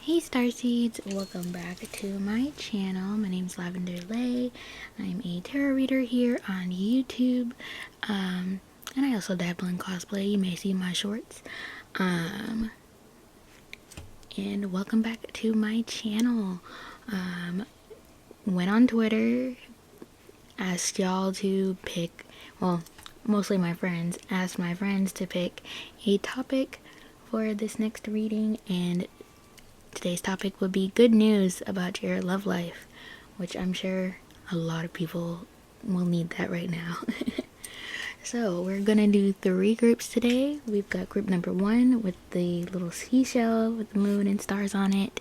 Hey Starseeds, welcome back to my channel. My name is Lavender Lay. I'm a tarot reader here on YouTube. And I also dabble in cosplay. You may see my shorts. And welcome back to my channel. Went on Twitter, asked y'all to pick, well, mostly my friends, asked my friends to pick a topic for this next reading, and today's topic would be good news about your love life, which I'm sure a lot of people will need that right now. So we're gonna do 3 groups today. We've got group number 1 with the little seashell with the moon and stars on it.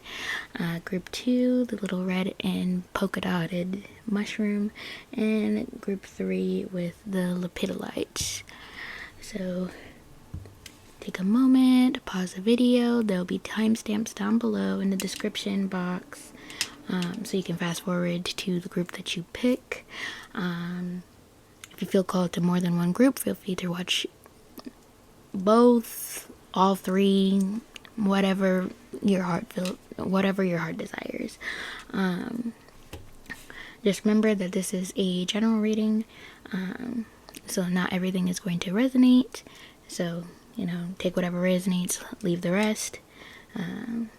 Group 2, the little red and polka dotted mushroom. And group 3 with the lepidolite. So take a moment, pause the video. There'll be timestamps down below in the description box, so you can fast forward to the group that you pick. If you feel called to more than one group, feel free to watch both, all 3, whatever your heart desires. Just remember that this is a general reading, so not everything is going to resonate. So, you know, take whatever resonates, leave the rest. And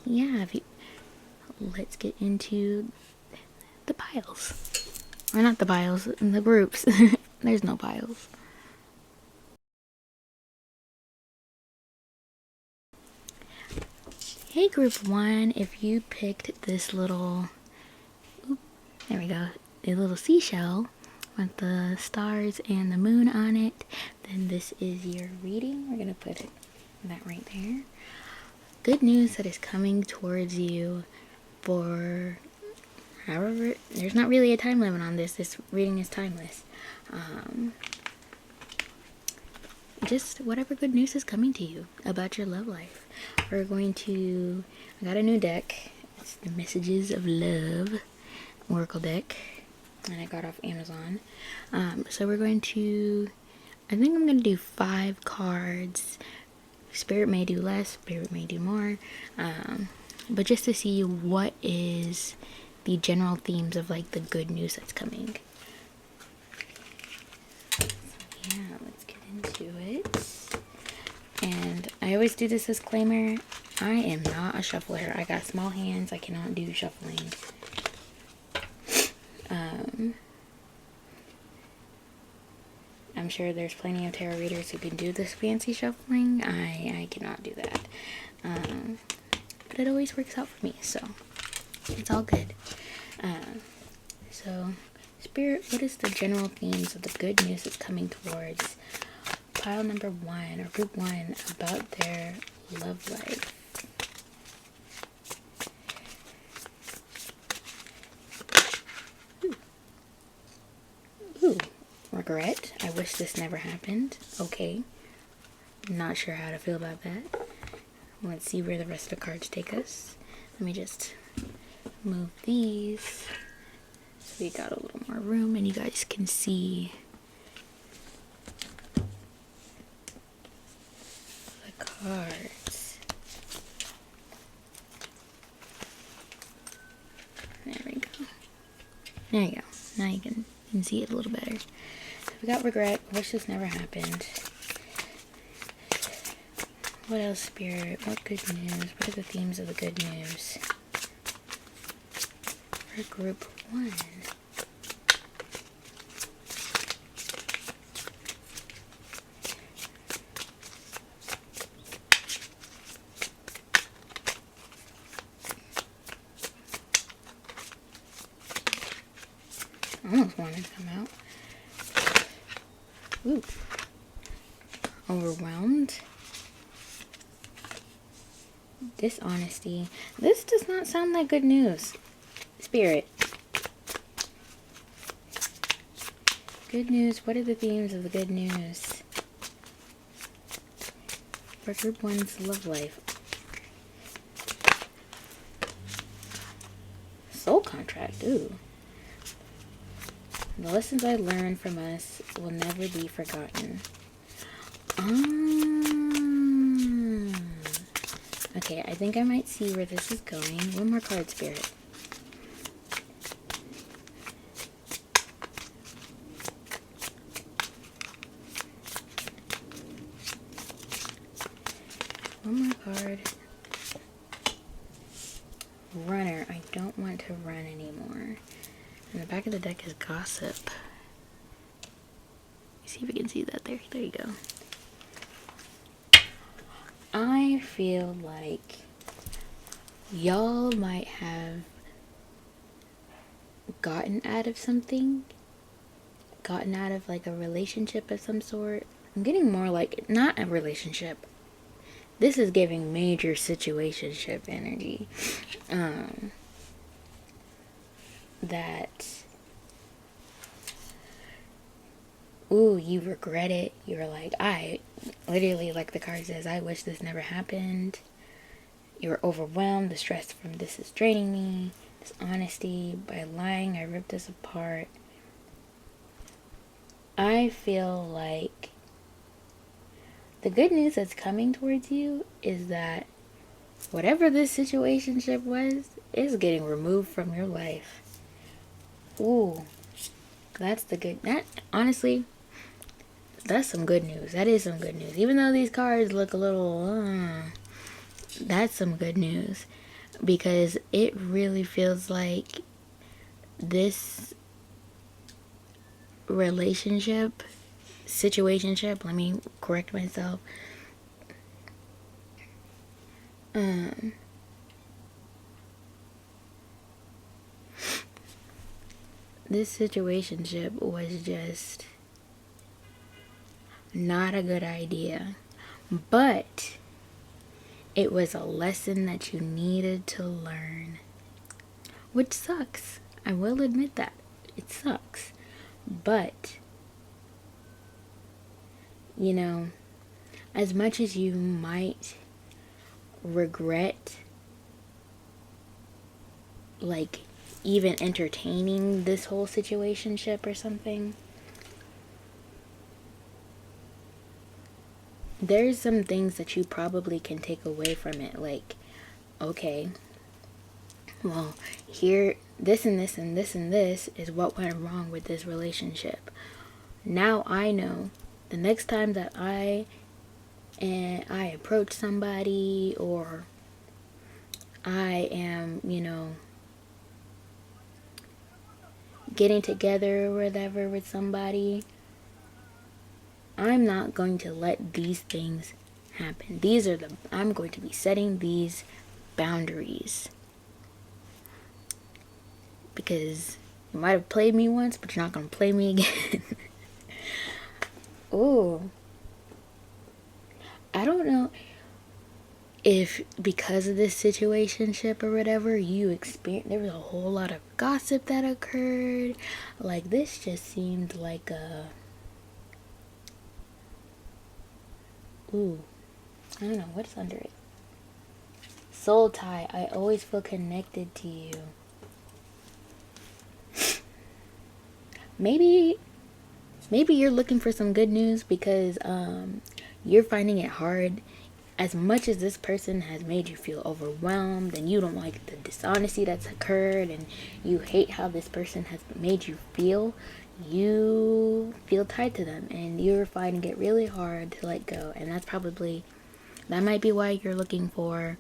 yeah, let's get into the piles. Or not the piles, the groups. There's no piles. Hey group 1, if you picked this little, there we go, a little seashell with the stars and the moon on it, then this is your reading. We're gonna put that right there. Good news that is coming towards you for however, there's not really a time limit on this. This reading is timeless. Just whatever good news is coming to you about your love life. We're going to, I got a new deck. It's the Messages of Love Oracle deck, and I got off Amazon. So we're going to, I think I'm going to do 5 cards. Spirit may do less, Spirit may do more, but just to see what is the general themes of like the good news that's coming. So yeah, let's get into it. And I always do this disclaimer, I am not a shuffler. I got small hands, I cannot do shuffling. I'm sure there's plenty of tarot readers who can do this fancy shuffling. I cannot do that. But it always works out for me, so it's all good. So, Spirit, what is the general themes of the good news that's coming towards pile number 1, or group 1, about their love life? Ooh. Regret. I wish this never happened. Okay. Not sure how to feel about that. Let's see where the rest of the cards take us. Let me just move these so we got a little more room and you guys can see the cards. There we go. There you go. Now you can see it a little better. We got regret. Wish this never happened. What else, Spirit? What good news? What are the themes of the good news for group 1? I almost wanted to come out. Ooh. Overwhelmed. Dishonesty. This does not sound like good news. Spirit. Good news. What are the themes of the good news for group 1's love life? Soul contract. Ooh. The lessons I learned from us will never be forgotten. Okay, I think I might see where this is going. One more card, Spirit. One more card. Runner. I don't want to run anymore. And the back of the deck is Gossip. See if we can see that there. There you go. I feel like y'all might have gotten out of something. Gotten out of like a relationship of some sort. I'm getting more like, not a relationship. This is giving major situationship energy. That, ooh, you regret it. You're like, I literally, like the card says, I wish this never happened. You're overwhelmed. The stress from this is draining me. This honesty. By lying, I ripped this apart. I feel like the good news that's coming towards you is that whatever this situationship was is getting removed from your life. Ooh, that's the good. That honestly, that's some good news. That is some good news. Even though these cards look a little, that's some good news, because it really feels like this relationship, situationship. Let me correct myself. This situationship was just not a good idea, but it was a lesson that you needed to learn, which sucks. I will admit that it sucks, but you know, as much as you might regret like even entertaining this whole situationship or something, there's some things that you probably can take away from it. Like, okay, well, here, this and this and this and this is what went wrong with this relationship. Now I know the next time that I approach somebody, or I am, getting together or whatever with somebody, I'm not going to let these things happen. I'm going to be setting these boundaries. Because you might have played me once, but you're not going to play me again. Ooh. I don't know if because of this situationship or whatever, there was a whole lot of gossip that occurred. Like, this just seemed like a... Ooh. I don't know. What's under it? Soul tie. I always feel connected to you. Maybe you're looking for some good news because you're finding it hard. As much as this person has made you feel overwhelmed, and you don't like the dishonesty that's occurred, and you hate how this person has made you feel tied to them, and you're finding it really hard to let go. And that might be why you're looking for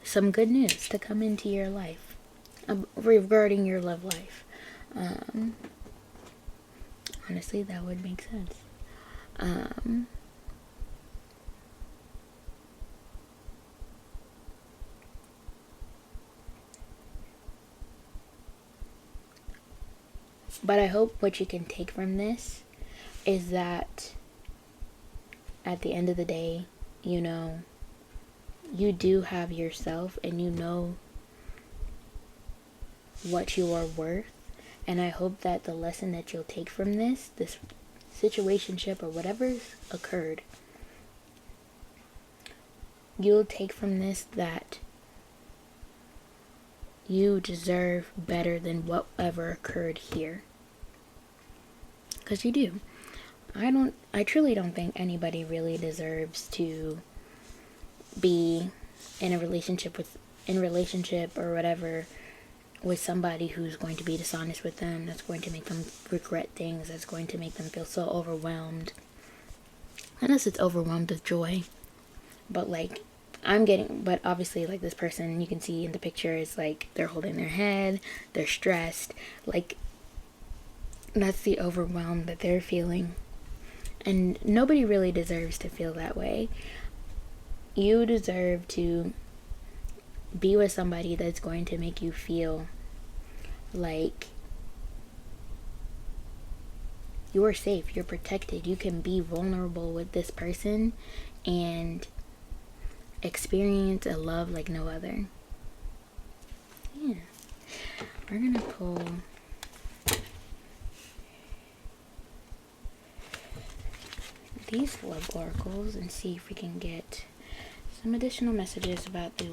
some good news to come into your life regarding your love life. Honestly, that would make sense. But I hope what you can take from this is that at the end of the day, you do have yourself, and you know what you are worth. And I hope that the lesson that you'll take from this situationship or whatever's occurred, you'll take from this that you deserve better than whatever occurred here. Because you do. I truly don't think anybody really deserves to be in a relationship or whatever with somebody who's going to be dishonest with them, that's going to make them regret things, that's going to make them feel so overwhelmed. Unless it's overwhelmed with joy. But like, but obviously, like, this person, you can see in the picture, is like, they're holding their head, they're stressed, like, that's the overwhelm that they're feeling. And nobody really deserves to feel that way. You deserve to be with somebody that's going to make you feel like you're safe, you're protected, you can be vulnerable with this person and experience a love like no other. Yeah. We're gonna pull these love oracles and see if we can get some additional messages about the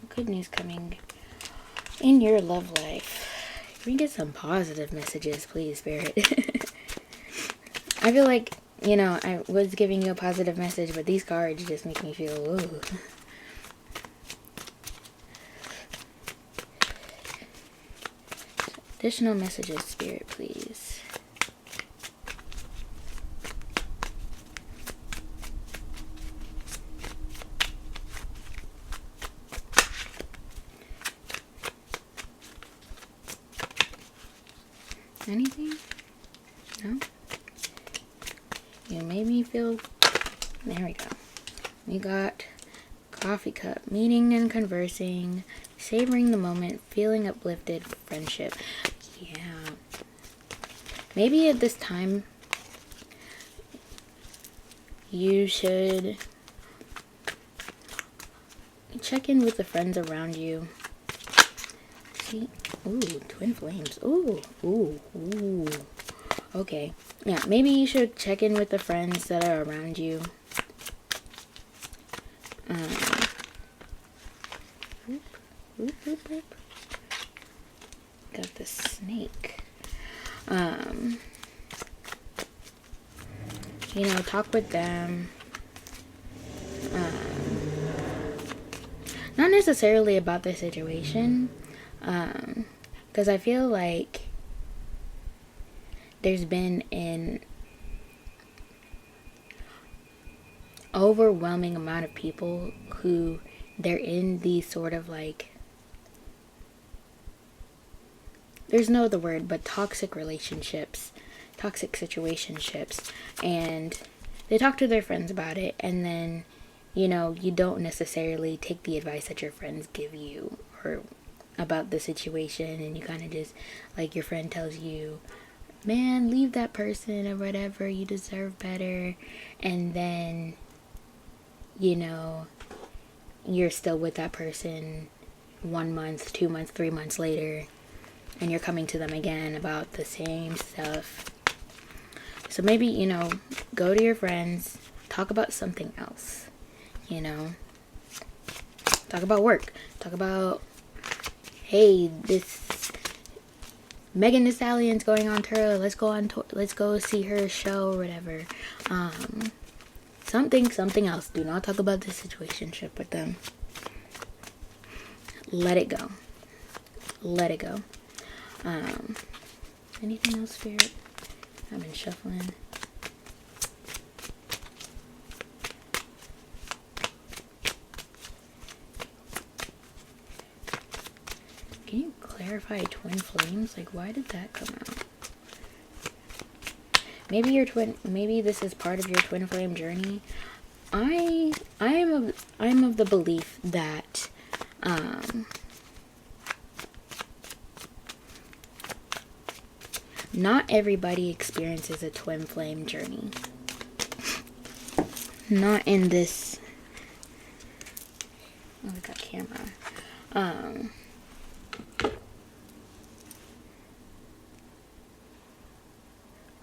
good news coming in your love life. If we can get some positive messages, please, Spirit. I feel like, you know, I was giving you a positive message, but these cards just make me feel, ooh. Additional messages, Spirit, please. Anything? No? You made me feel... There we go. We got coffee cup, meeting and conversing, savoring the moment, feeling uplifted, friendship. Yeah. Maybe at this time, you should check in with the friends around you. See? Ooh, twin flames. Ooh. Okay. Yeah, maybe you should check in with the friends that are around you. Whoop. Got the snake. You know, talk with them. Not necessarily about the situation. Because I feel like there's been an overwhelming amount of people who they're in these sort of like, there's no other word, but toxic relationships, toxic situationships, and they talk to their friends about it, and then, you know, you don't necessarily take the advice that your friends give you or about the situation, and you kind of just, like, your friend tells you, man, leave that person or whatever, you deserve better, and then, you know, you're still with that person 1 month, 2 months, 3 months later, and you're coming to them again about the same stuff. So maybe, you know, go to your friends, talk about something else, you know, talk about work, talk about, hey, this Megan Thee Stallion's going on tour, let's go see her show or whatever. Something else. Do not talk about the situationship with them. Let it go. Anything else, Spirit? I've been shuffling. Can you clarify twin flames? Like, why did that come out? Maybe this is part of your twin flame journey. I'm of the belief that not everybody experiences a twin flame journey. Not in this. Oh, we got camera.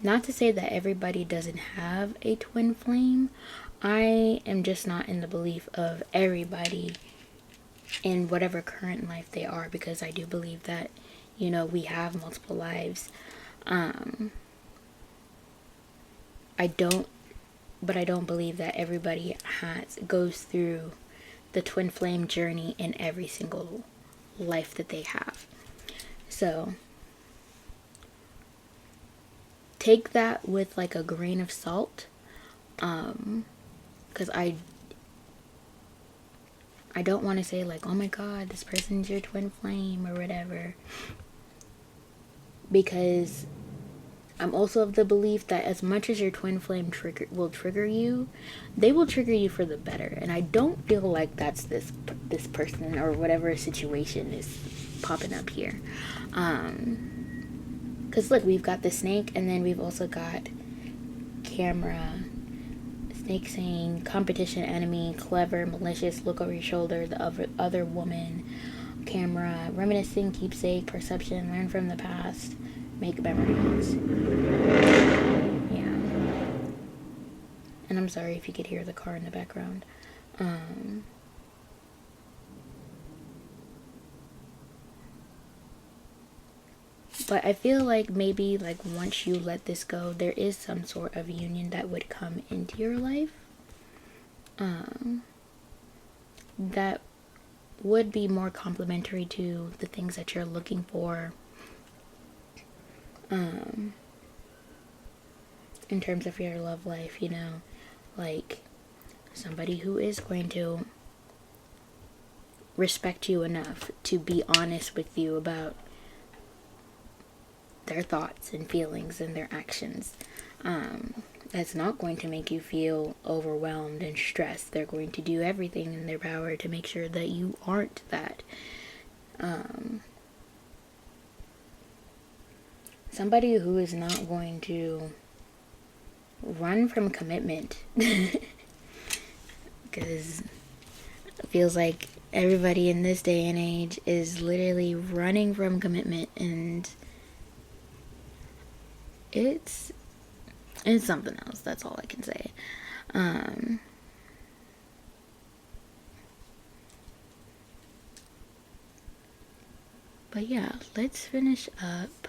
Not to say that everybody doesn't have a twin flame. I am just not in the belief of everybody in whatever current life they are, because I do believe that, you know, we have multiple lives. I don't believe that everybody goes through the twin flame journey in every single life that they have. So take that with like a grain of salt, because I don't want to say like, oh my god, this person's your twin flame or whatever, because I'm also of the belief that as much as your twin flame will trigger you, they will trigger you for the better. And I don't feel like that's this person or whatever situation is popping up here. Because look, we've got the snake, and then we've also got camera. Snake saying competition, enemy, clever, malicious, look over your shoulder, the other woman. Camera, reminiscing, keepsake, perception, learn from the past, make memories. Yeah. And I'm sorry if you could hear the car in the background. But I feel like maybe like once you let this go, there is some sort of union that would come into your life. That would be more complementary to the things that you're looking for. In terms of your love life, you know, like somebody who is going to respect you enough to be honest with you about their thoughts and feelings and their actions. That's not going to make you feel overwhelmed and stressed. They're going to do everything in their power to make sure that you aren't that. Somebody who is not going to run from commitment. Because it feels like everybody in this day and age is literally running from commitment, and it's something else. That's all I can say. But yeah, let's finish up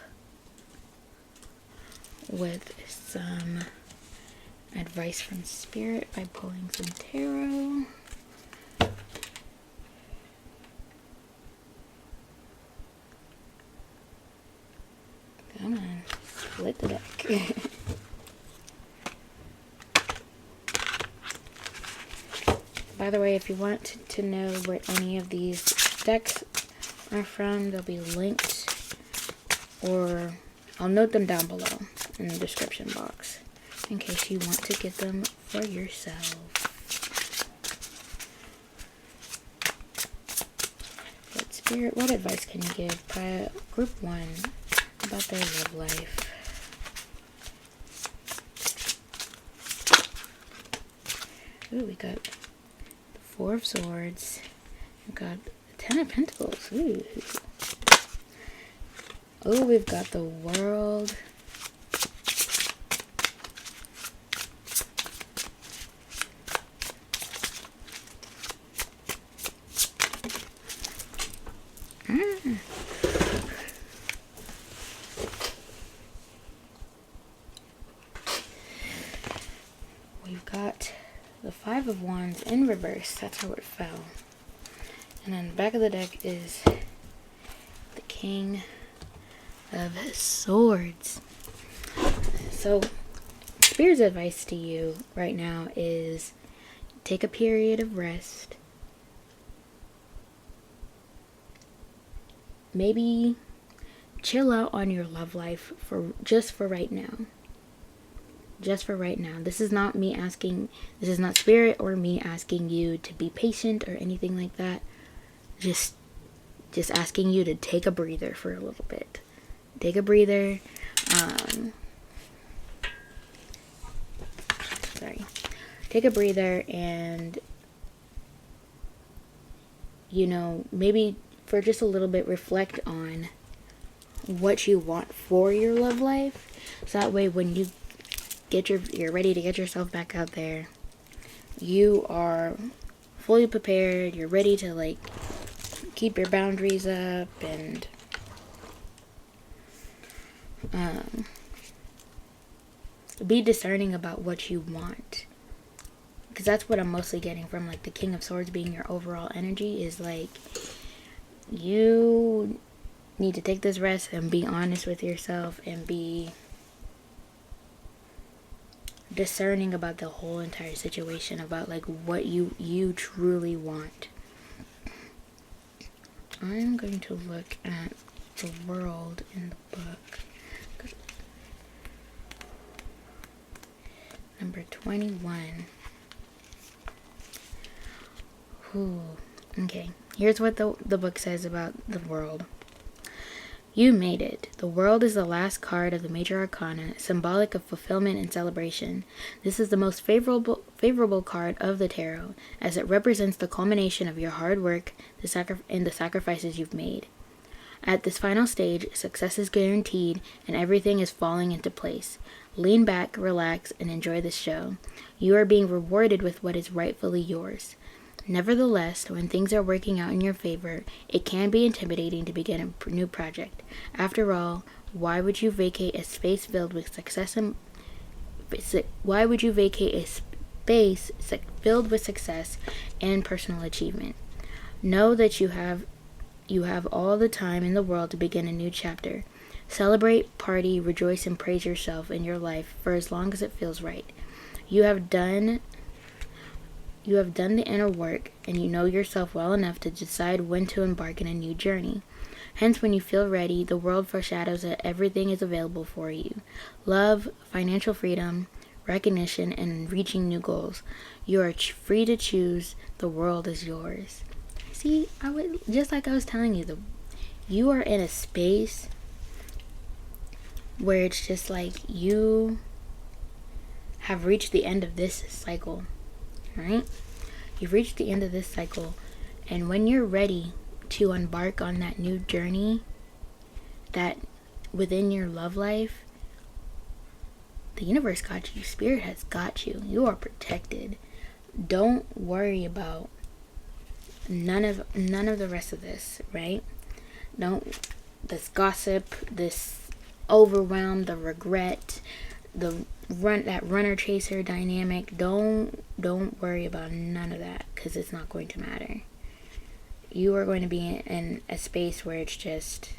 with some advice from Spirit by pulling some tarot. Come on, split the deck. By the way, if you want to know where any of these decks are from, they'll be linked, or I'll note them down below in the description box in case you want to get them for yourself. But Spirit, what advice can you give by group 1 about their love life? Ooh, we got the 4 of Swords. We've got the 10 of Pentacles. Ooh. Oh, we've got the World. We've got the 5 of Wands in reverse. That's how it fell. And then the back of the deck is the King of Swords. So Spirit's advice to you right now is take a period of rest. Maybe chill out on your love life for right now. Just for right now. This is not Spirit or me asking you to be patient or anything like that. Just asking you to take a breather for a little bit. Take a breather. Take a breather and, you know, maybe for just a little bit reflect on what you want for your love life. So that way when you're ready to get yourself back out there, you are fully prepared. You're ready to like keep your boundaries up and be discerning about what you want, because that's what I'm mostly getting from like the King of Swords being your overall energy, is like you need to take this rest and be honest with yourself and be discerning about the whole entire situation, about like what you truly want. I'm going to look at the world in the book. Number 21. Ooh, okay. Here's what the book says about the world. You made it. The world is the last card of the major arcana, symbolic of fulfillment and celebration. This is the most favorable card of the tarot, as it represents the culmination of your hard work and the sacrifices you've made. At this final stage, success is guaranteed and everything is falling into place. Lean back, relax, and enjoy the show. You are being rewarded with what is rightfully yours. Nevertheless, when things are working out in your favor, it can be intimidating to begin a new project. After all, why would you vacate a space filled with success and personal achievement? Know that you have all the time in the world to begin a new chapter. Celebrate, party, rejoice, and praise yourself and your life for as long as it feels right. You have done the inner work, and you know yourself well enough to decide when to embark in a new journey. Hence, when you feel ready, the world foreshadows that everything is available for you. Love, financial freedom, recognition, and reaching new goals. You are free to choose. The world is yours. See, just like I was telling you, you are in a space where it's just like you have reached the end of this cycle. Right? You've reached the end of this cycle, and when you're ready to embark on that new journey, that within your love life, the universe got you. Spirit has got you. You are protected. Don't worry about none of the rest of this, right? This gossip, this overwhelm, the regret, that runner chaser dynamic. Don't worry about none of that, because it's not going to matter. You are going to be in a space where it's just,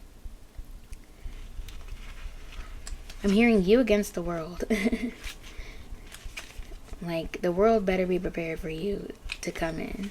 I'm hearing you against the world. Like, the world better be prepared for you to come in.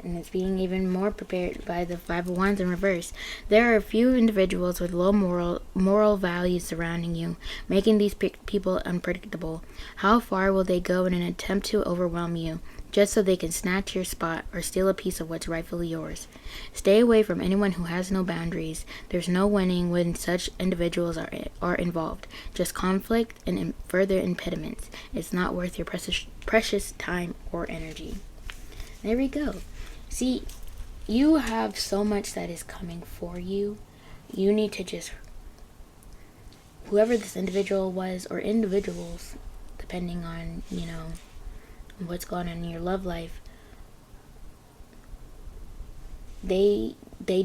And it's being even more prepared by the Five of Wands in reverse. There are a few individuals with low moral values surrounding you, making these people unpredictable. How far will they go in an attempt to overwhelm you, just so they can snatch your spot or steal a piece of what's rightfully yours? Stay away from anyone who has no boundaries. There's no winning when such individuals are involved. Just conflict and further impediments. It's not worth your precious time or energy. There we go. See, you have so much that is coming for you. You need to just, whoever this individual was, or individuals, depending on, what's going on in your love life, they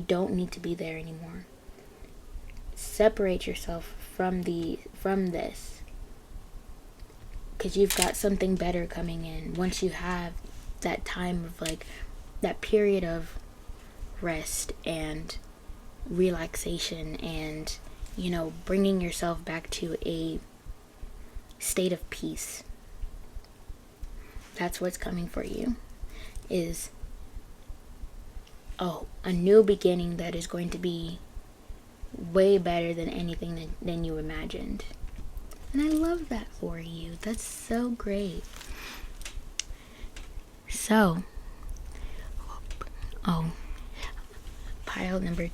don't need to be there anymore. Separate yourself from this, because you've got something better coming in once you have that time of that period of rest and relaxation and, bringing yourself back to a state of peace. That's what's coming for you, is a new beginning that is going to be way better than anything than you imagined. And I love that for you. That's so great. So, pile number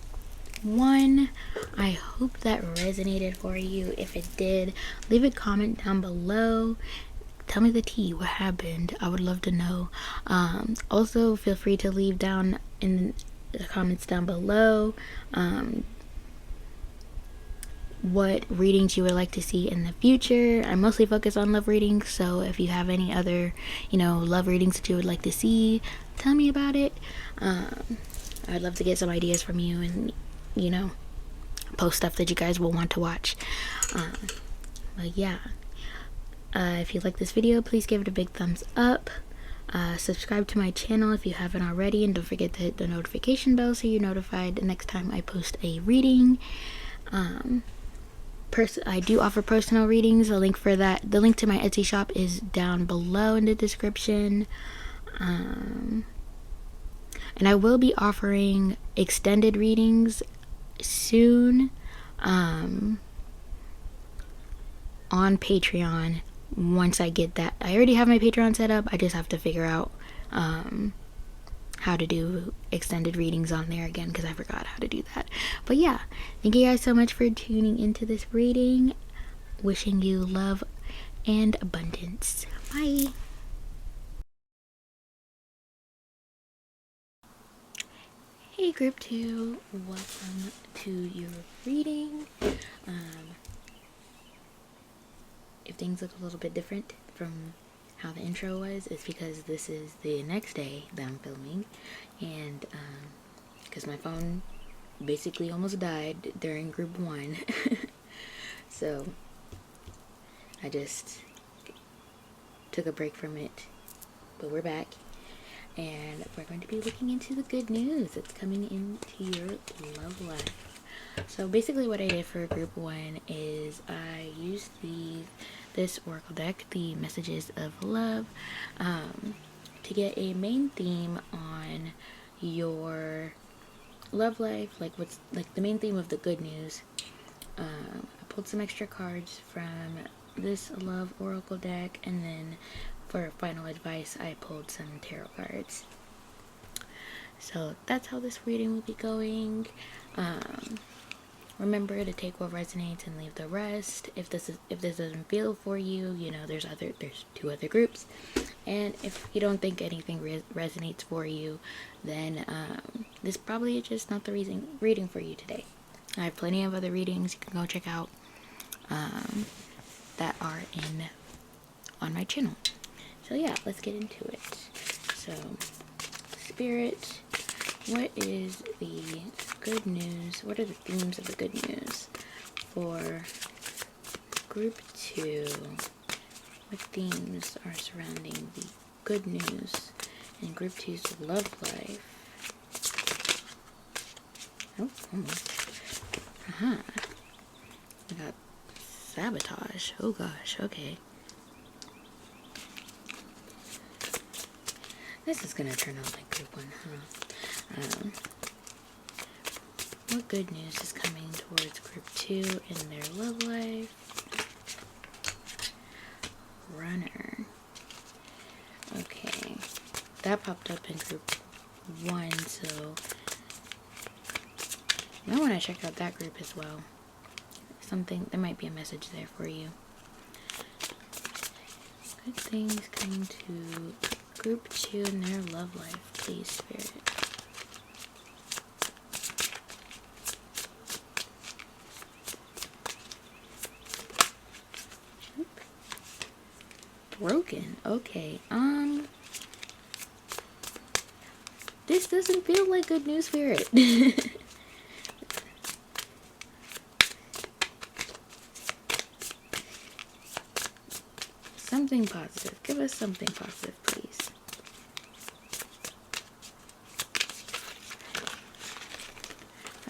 1. I hope that resonated for you. If it did, leave a comment down below. Tell me the tea. What happened? I would love to know. Also, feel free to leave down in the comments down below what readings you would like to see in the future. I mostly focus on love readings, so if you have any other love readings that you would like to see, tell me about it. I'd love to get some ideas from you and, you know, post stuff that you guys will want to watch. But yeah, if you like this video, please give it a big thumbs up. Subscribe to my channel if you haven't already, and don't forget to hit the notification bell so you're notified the next time I post a reading. I do offer personal readings. The link to my Etsy shop is down below in the description. And I will be offering extended readings soon on Patreon. Once I get that, I already have my Patreon set up. I just have to figure out how to do extended readings on there again, because I forgot how to do that. But yeah, thank you guys so much for tuning into this reading. Wishing you love and abundance. Bye. Hey group 2, welcome to your reading. If things look a little bit different from how the intro was, it's because this is the next day that I'm filming, and because my phone basically almost died during group 1. So I just took a break from it, but we're back, and we're going to be looking into the good news that's coming into your love life. So basically what I did for group 1 is I used this oracle deck, the Messages of Love, to get a main theme on your love life, like what's like the main theme of the good news. I pulled some extra cards from this love oracle deck, and then for final advice I pulled some tarot cards. So that's how this reading will be going. Remember to take what resonates and leave the rest. If this doesn't feel for you, you know, there's 2 other groups. And if you don't think anything resonates for you, then this probably is just not the reading for you today. I have plenty of other readings you can go check out that are on my channel. So yeah, let's get into it. So, Spirit, what is the good news? What are the themes of the good news for group 2? What themes are surrounding the good news in group 2's love life? Oh, almost. We got sabotage. Oh gosh, okay. This is gonna turn out like group 1, huh? What good news is coming towards group 2 in their love life? Runner. Okay. That popped up in group 1, so you might want to check out that group as well. There might be a message there for you. Good things coming to group 2 in their love life, please, Spirit. Broken. Okay. This doesn't feel like good news, Spirit. Something positive. Give us something positive, please.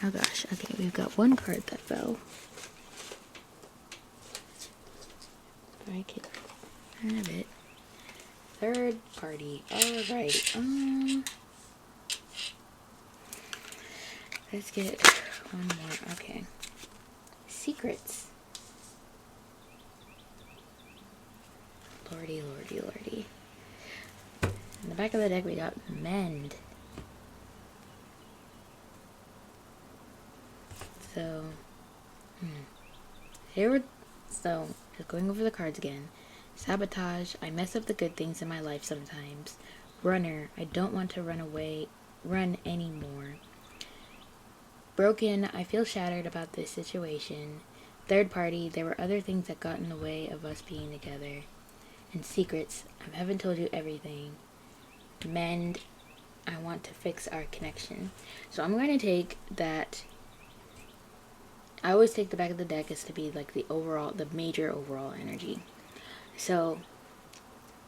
Oh gosh. Okay, we've got 1 card that fell. I can have it. Third party. Alright. Let's get 1 more. Okay. Secrets. Lordy, lordy, lordy. In the back of the deck we got mend. So, so, just going over the cards again. Sabotage, I mess up the good things in my life sometimes. Runner, I don't want to run anymore. Broken, I feel shattered about this situation. Third party, there were other things that got in the way of us being together. And secrets, I haven't told you everything. Mend, I want to fix our connection. So I'm going to take that. I always take the back of the deck as to be like the major overall energy. So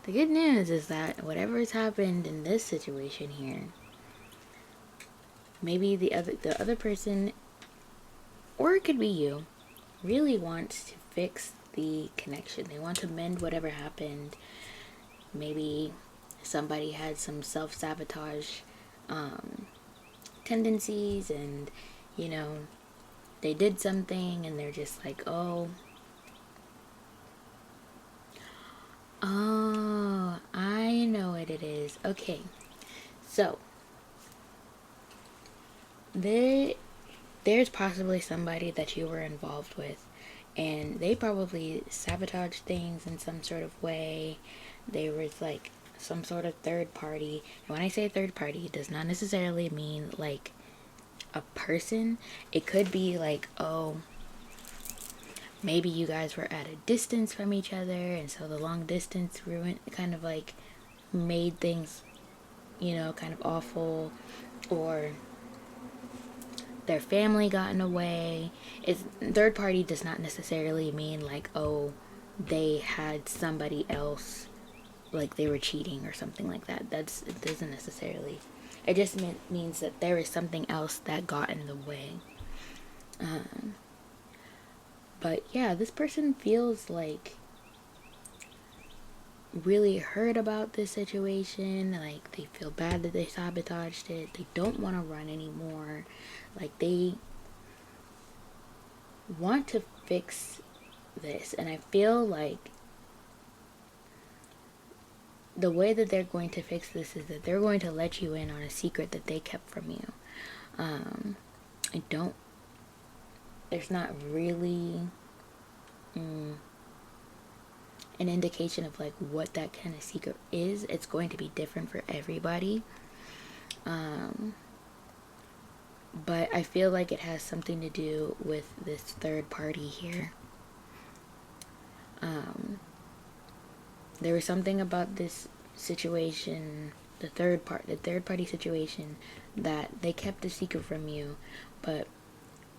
the good news is that whatever has happened in this situation here, maybe the other person, or it could be you, really wants to fix the connection. They want to mend whatever happened. Maybe somebody had some self-sabotage tendencies, and they did something and they're just like, oh, I know what it is. Okay, so there's possibly somebody that you were involved with, and they probably sabotaged things in some sort of way. There was like some sort of third party. And when I say third party, it does not necessarily mean like a person. It could be like, oh, maybe you guys were at a distance from each other, and so the long distance kind of like made things, kind of awful, or their family got in the way. Third party does not necessarily mean like, oh, they had somebody else, like they were cheating or something like that. It doesn't necessarily. It just means that there is something else that got in the way. But yeah, this person feels like really hurt about this situation. Like they feel bad that they sabotaged it. They don't want to run anymore. Like they want to fix this. And I feel like the way that they're going to fix this is that they're going to let you in on a secret that they kept from you. There's not really an indication of like what that kind of secret is. It's going to be different for everybody. But I feel like it has something to do with this third party here. There was something about this situation, the third party situation, that they kept a secret from you, but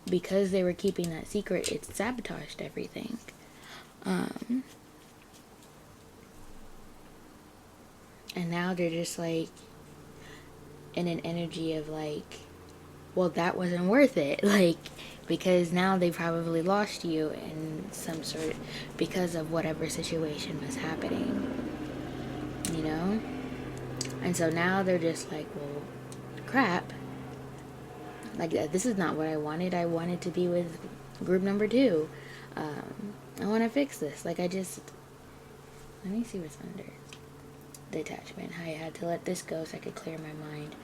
because they were keeping that secret, it sabotaged everything. And now they're just like in an energy of like, well, that wasn't worth it. Like, because now they probably lost you in some sort, because of whatever situation was happening, and so now they're just like, well, crap, like this is not what I wanted to be with group number 2. I want to fix this. Like let me see what's under detachment. I had to let this go so I could clear my mind.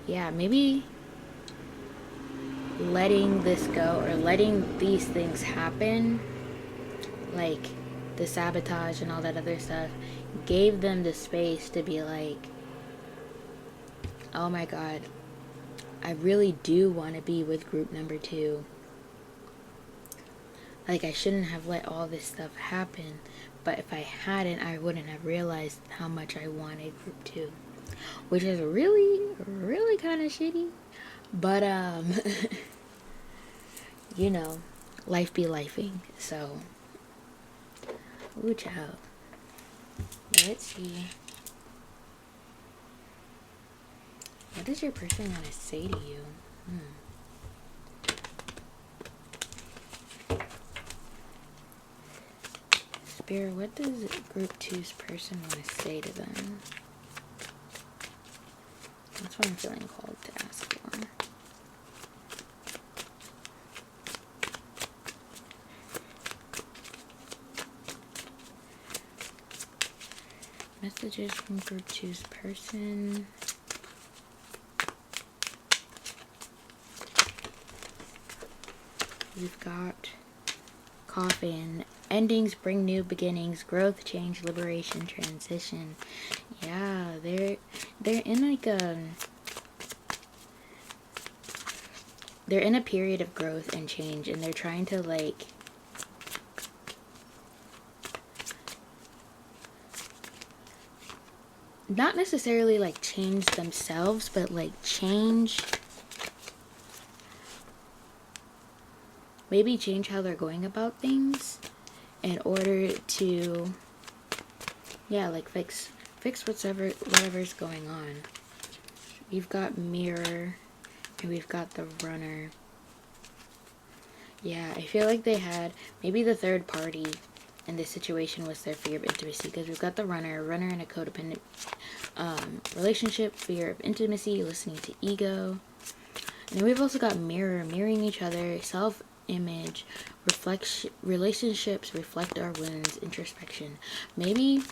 Yeah, maybe letting this go, or letting these things happen, like the sabotage and all that other stuff, gave them the space to be like, oh my god, I really do want to be with group number 2. Like, I shouldn't have let all this stuff happen, but if I hadn't, I wouldn't have realized how much I wanted group 2. Which is really, really kind of shitty. But, life be lifing. So, ooh, child. Let's see. What does your person want to say to you? Spirit, what does group 2's person want to say to them? That's what I'm feeling called to ask for. Messages from group 2's person. We've got coffin. Endings bring new beginnings. Growth, change, liberation, transition. Yeah, they're in like they're in a period of growth and change, and they're trying to like not necessarily like change themselves, but like maybe change how they're going about things in order to, yeah, like fix whatever's going on. We've got mirror and we've got the runner. Yeah, I feel like they had, maybe the third party in this situation was their fear of intimacy, because we've got the runner in a codependent relationship, fear of intimacy, listening to ego. And then we've also got mirroring each other, self-image, relationships reflect our wounds, introspection. Maybe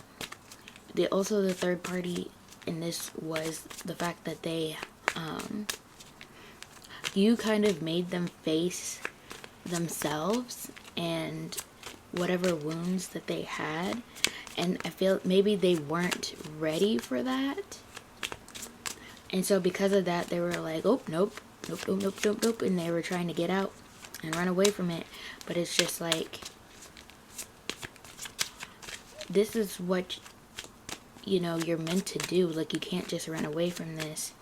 the third party in this was the fact that you kind of made them face themselves and whatever wounds that they had, and I feel maybe they weren't ready for that, and so because of that they were like, oh, nope, and they were trying to get out and run away from it. But it's just like, this is what you're meant to do. Like, you can't just run away from this.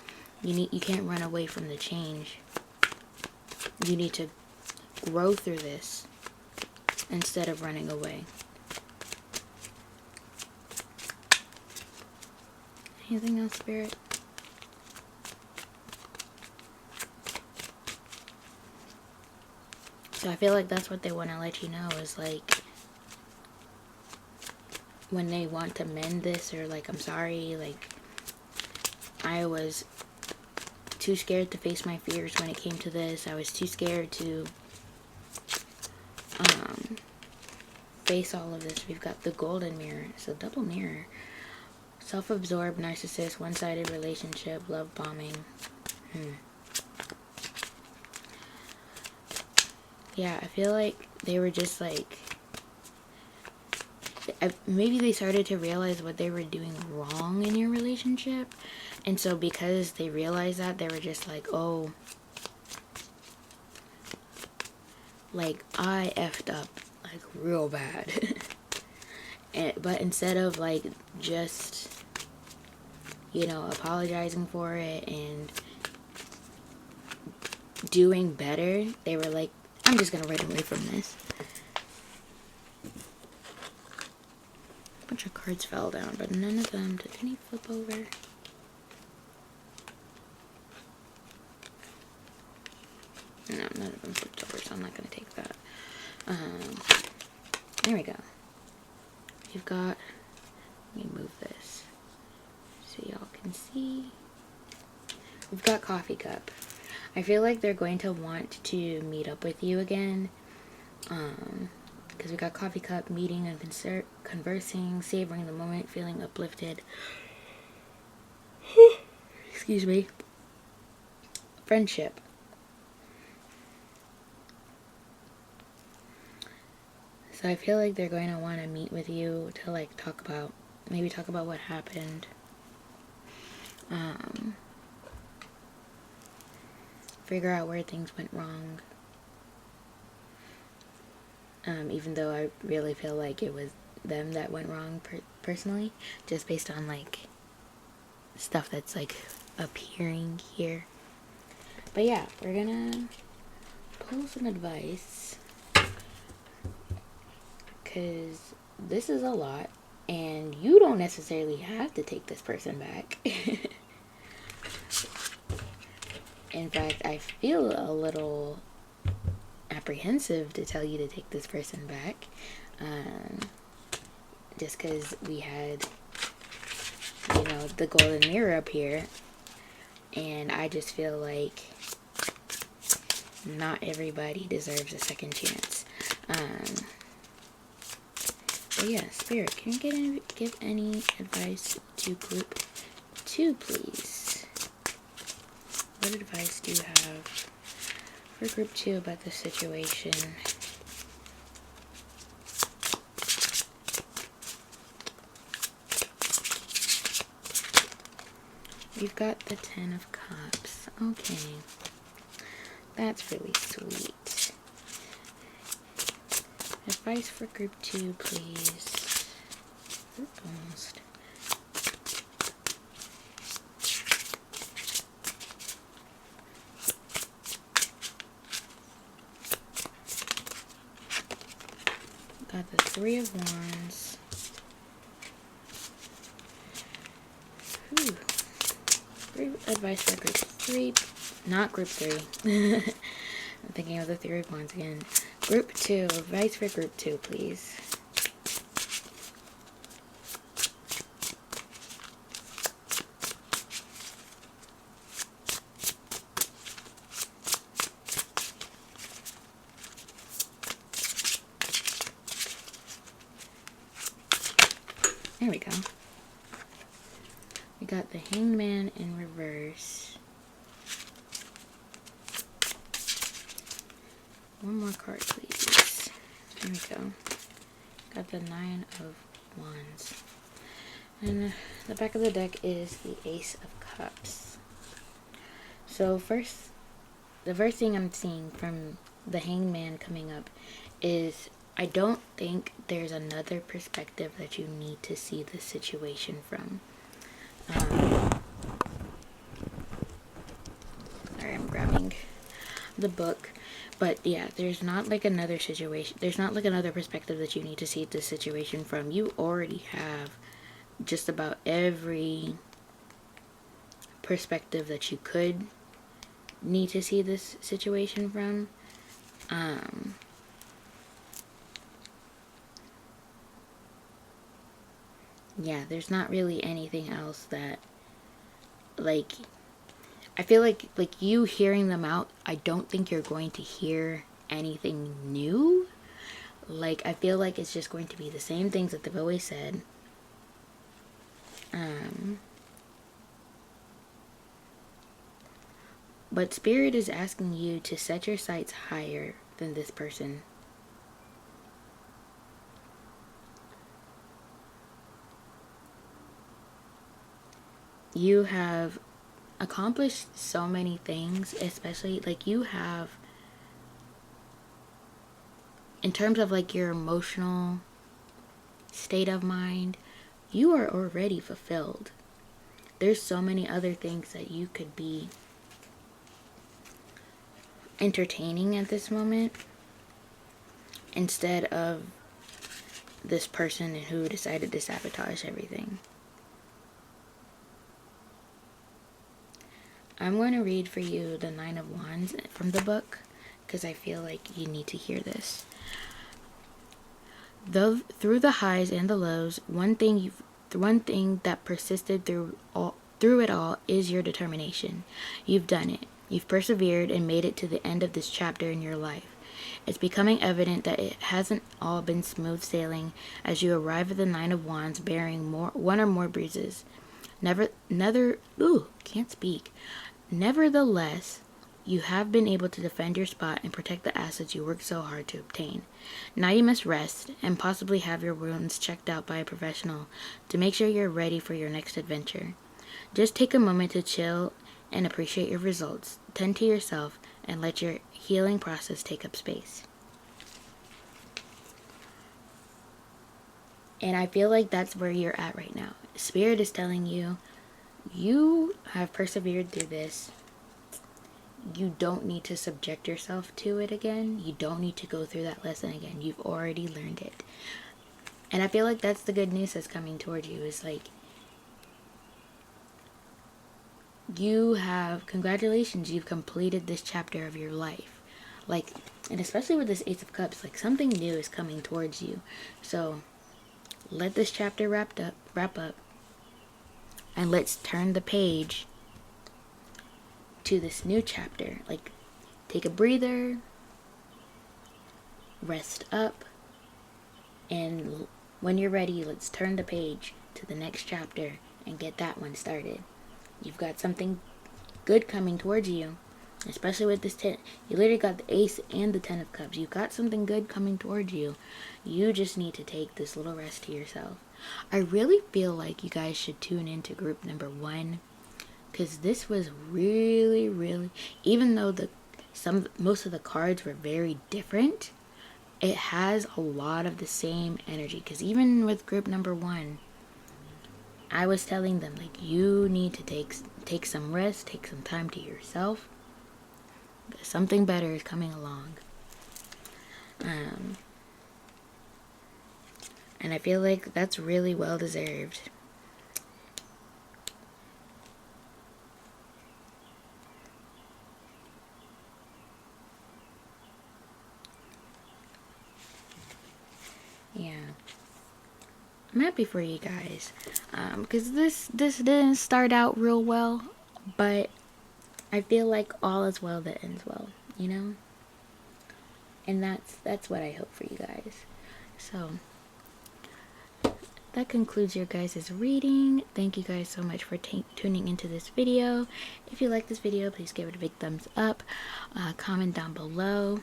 You can't run away from the change. You need to grow through this instead of running away. Anything else, Spirit? So I feel like that's what they want to let you know, is like, when they want to mend this, or like, I'm sorry, like, I was too scared to face my fears when it came to this. I was too scared to face all of this. We've got the golden mirror, so double mirror. Self-absorbed narcissist, one-sided relationship, love bombing. Yeah, I feel like they were just like, maybe they started to realize what they were doing wrong in your relationship, and so because they realized that, they were just like, oh, like, I effed up like real bad. But instead of like just apologizing for it and doing better, they were like, I'm just gonna run away from this. A bunch of cards fell down, but none of them, did any flip over? No, none of them flipped over, so I'm not gonna take that. There we go. You've got, let me move this so y'all can see. We've got coffee cup. I feel like they're going to want to meet up with you again. Because we got coffee cup, meeting and conversing, savoring the moment, feeling uplifted. Excuse me. Friendship. So I feel like they're going to want to meet with you to like talk about what happened. Figure out where things went wrong. Even though I really feel like it was them that went wrong personally, just based on like stuff that's like appearing here. But yeah, we're gonna pull some advice, because this is a lot and you don't necessarily have to take this person back. In fact, I feel a little apprehensive to tell you to take this person back, just because we had the golden mirror up here, and I just feel like not everybody deserves a second chance. But yeah, Spirit, can you give any advice to group 2, please? What advice do you have for group 2 about this situation? We've got the 10 of Cups. Okay. That's really sweet. Advice for group 2, please. Almost. Three of Wands. Whew. Group advice for group 3. Not group 3. I'm thinking of the Three of Wands again. Group 2. Advice for group 2, please. There we go. We got the Hanged Man in reverse. One more card, please. There we go. Got the Nine of Wands. And the back of the deck is the Ace of Cups. So the first thing I'm seeing from the Hanged Man coming up is I don't think there's another perspective that you need to see the situation from. Sorry, I'm grabbing the book. But yeah, there's not like another situation. There's not like another perspective that you need to see the situation from. You already have just about every perspective that you could need to see this situation from. Yeah, there's not really anything else that, like, I feel like you hearing them out, I don't think you're going to hear anything new. Like, I feel like it's just going to be the same things that they've always said. But Spirit is asking you to set your sights higher than this person. You have accomplished so many things, especially like you have, in terms of like your emotional state of mind, you are already fulfilled. There's so many other things that you could be entertaining at this moment instead of this person who decided to sabotage everything. I'm going to read for you the Nine of Wands from the book because I feel like you need to hear this. Though through the highs and the lows, one thing that persisted through it all is your determination. You've done it. You've persevered and made it to the end of this chapter in your life. It's becoming evident that it hasn't all been smooth sailing as you arrive at the Nine of Wands bearing one or more bruises. Nevertheless, you have been able to defend your spot and protect the assets you worked so hard to obtain. Now you must rest and possibly have your wounds checked out by a professional to make sure you're ready for your next adventure. Just take a moment to chill and appreciate your results. Tend to yourself and let your healing process take up space. And I feel like that's where you're at right now. Spirit is telling you, you have persevered through this. You don't need to subject yourself to it again. You don't need to go through that lesson again. You've already learned it. And I feel like that's the good news that's coming towards you. Is like, congratulations, you've completed this chapter of your life. Like, and especially with this Ace of Cups, like something new is coming towards you. So let this chapter wrap up. And let's turn the page to this new chapter. Like, take a breather, rest up, and when you're ready, let's turn the page to the next chapter and get that one started. You've got something good coming towards you, especially with this 10. You literally got the Ace and the 10 of Cups. You've got something good coming towards you. You just need to take this little rest to yourself. I really feel like you guys should tune into group number 1, because this was really, really, even though most of the cards were very different, it has a lot of the same energy. Because even with group number 1, I was telling them, like, you need to take some rest, take some time to yourself. Something better is coming along. And I feel like that's really well deserved. Yeah. I'm happy for you guys. Because this didn't start out real well, but I feel like all is well that ends well, you know? And that's what I hope for you guys. So that concludes your guys' reading. Thank you guys so much for tuning into this video. If you like this video, please give it a big thumbs up. Comment down below.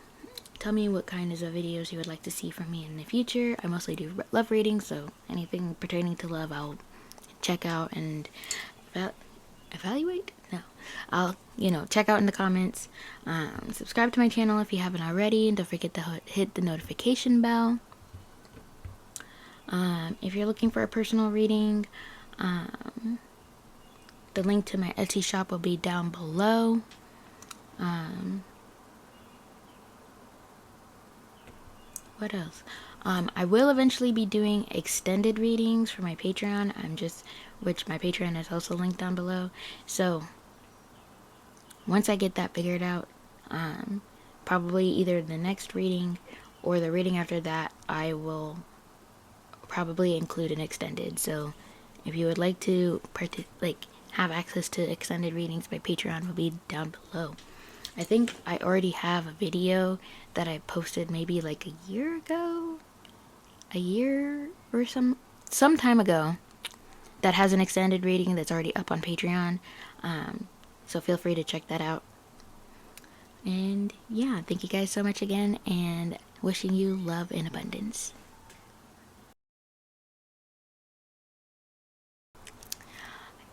Tell me what kinds of videos you would like to see from me in the future. I mostly do love readings, so anything pertaining to love I'll check out and evaluate? No. I'll, check out in the comments. Subscribe to my channel if you haven't already, and don't forget to hit the notification bell. If you're looking for a personal reading, the link to my Etsy shop will be down below. What else? I will eventually be doing extended readings for my Patreon. Which my Patreon is also linked down below. So once I get that figured out, probably either the next reading or the reading after that, I will probably include an extended. So if you would like to have access to extended readings, my Patreon will be down below. I think I already have a video that I posted maybe like a year ago, or some time ago, that has an extended reading that's already up on Patreon. So feel free to check that out. And yeah, thank you guys so much again, and wishing you love and abundance.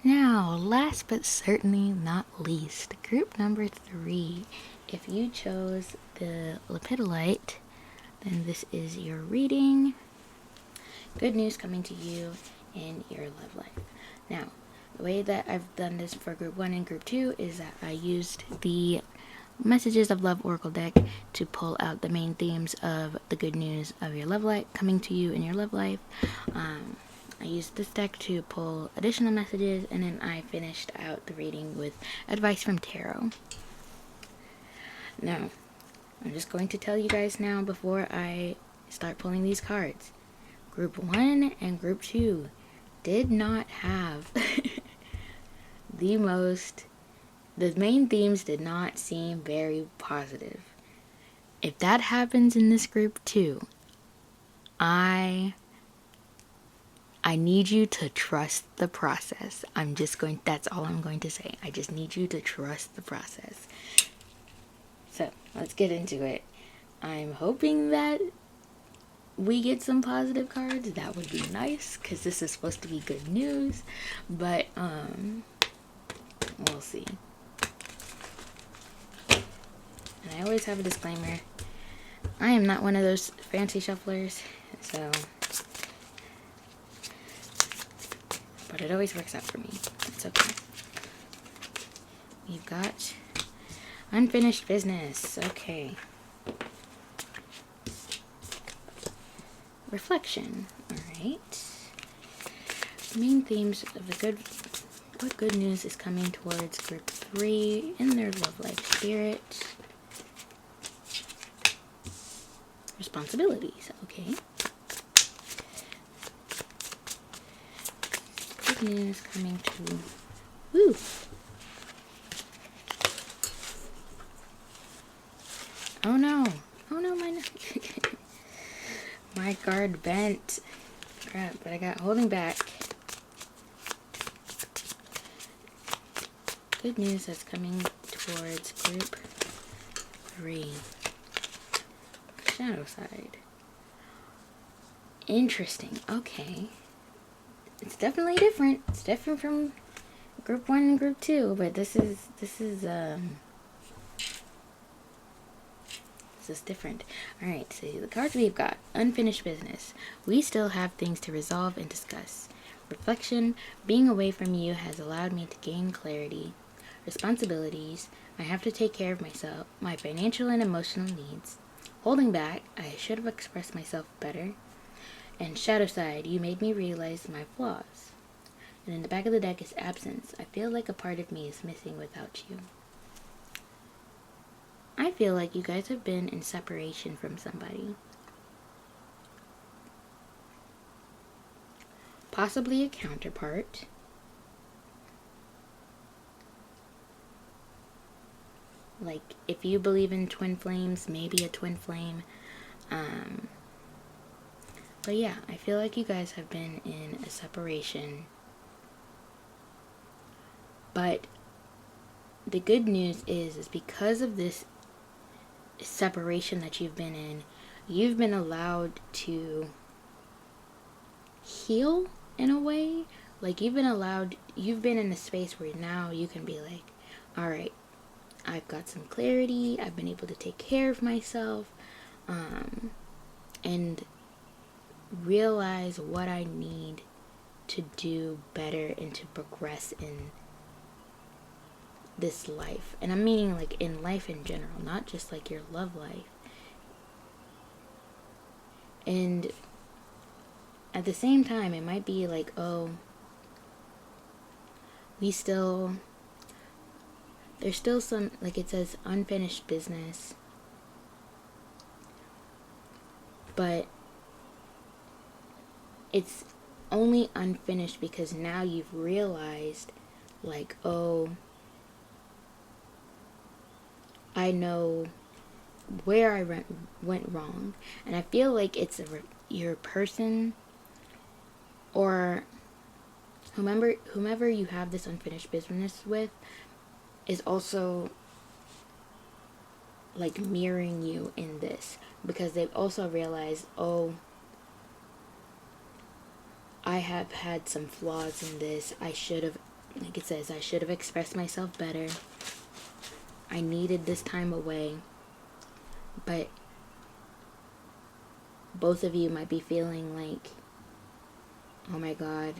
Now, last but certainly not least, group number 3. If you chose the Lepidolite, then this is your reading. Good news coming to you in your love life. Now, the way that I've done this for group 1 and group 2 is that I used the Messages of Love Oracle deck to pull out the main themes of the good news of your love life coming to you in your love life. I used this deck to pull additional messages, and then I finished out the reading with advice from tarot. Now, I'm just going to tell you guys now before I start pulling these cards. Group 1 and Group 2 did not have the main themes did not seem very positive. If that happens in this group too, I need you to trust the process. That's all I'm going to say. I just need you to trust the process. So, let's get into it. I'm hoping that we get some positive cards. That would be nice, because this is supposed to be good news. But, we'll see. And I always have a disclaimer. I am not one of those fancy shufflers, so... but it always works out for me. It's okay. We've got unfinished business. Okay. Reflection. Alright. Main themes of what good news is coming towards group 3 in their love life spirit. Responsibilities. Okay. News coming to woo. Oh no my card bent. Crap, but I got holding back. Good news that's coming towards group 3. Shadow side. Interesting. Okay. It's definitely different. It's different from group 1 and group 2, but this is different. Alright, so the cards we've got. Unfinished business. We still have things to resolve and discuss. Reflection. Being away from you has allowed me to gain clarity. Responsibilities. I have to take care of myself, my financial and emotional needs. Holding back. I should have expressed myself better. And shadow side, you made me realize my flaws. And in the back of the deck is absence. I feel like a part of me is missing without you. I feel like you guys have been in separation from somebody. Possibly a counterpart. Like, if you believe in twin flames, maybe a twin flame. But yeah, I feel like you guys have been in a separation. But the good news is because of this separation that you've been in, you've been allowed to heal in a way. Like, you've been in a space where now you can be like, all right, I've got some clarity, I've been able to take care of myself, and realize what I need to do better and to progress in this life. And I'm meaning like in life in general, not just like your love life. And at the same time, it might be like, oh, there's still some, like it says, unfinished business. But it's only unfinished because now you've realized, like, oh, I know where I went wrong. And I feel like it's your person or whomever you have this unfinished business with is also like mirroring you in this, because they've also realized, oh, I have had some flaws in this. I should have, like it says, I should have expressed myself better. I needed this time away. But both of you might be feeling like, oh my God,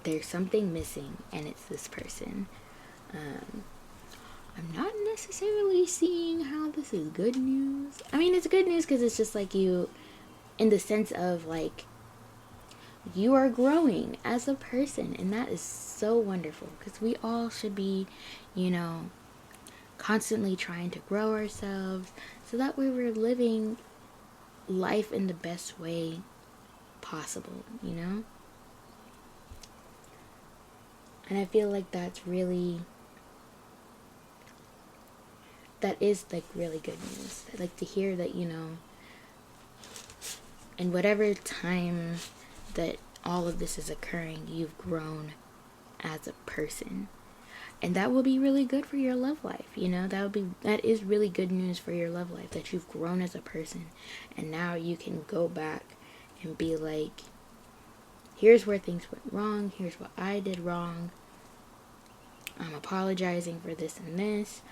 there's something missing, and it's this person. I'm not necessarily seeing how this is good news. I mean, it's good news because it's just like you, in the sense of like, you are growing as a person, and that is so wonderful, because we all should be, constantly trying to grow ourselves so that way we're living life in the best way possible, And I feel like that is like really good news. I'd like to hear that, in whatever time that all of this is occurring, you've grown as a person. And that will be really good for your love life, that is really good news for your love life, that you've grown as a person. And now you can go back and be like, here's where things went wrong, here's what I did wrong, I'm apologizing for this and this,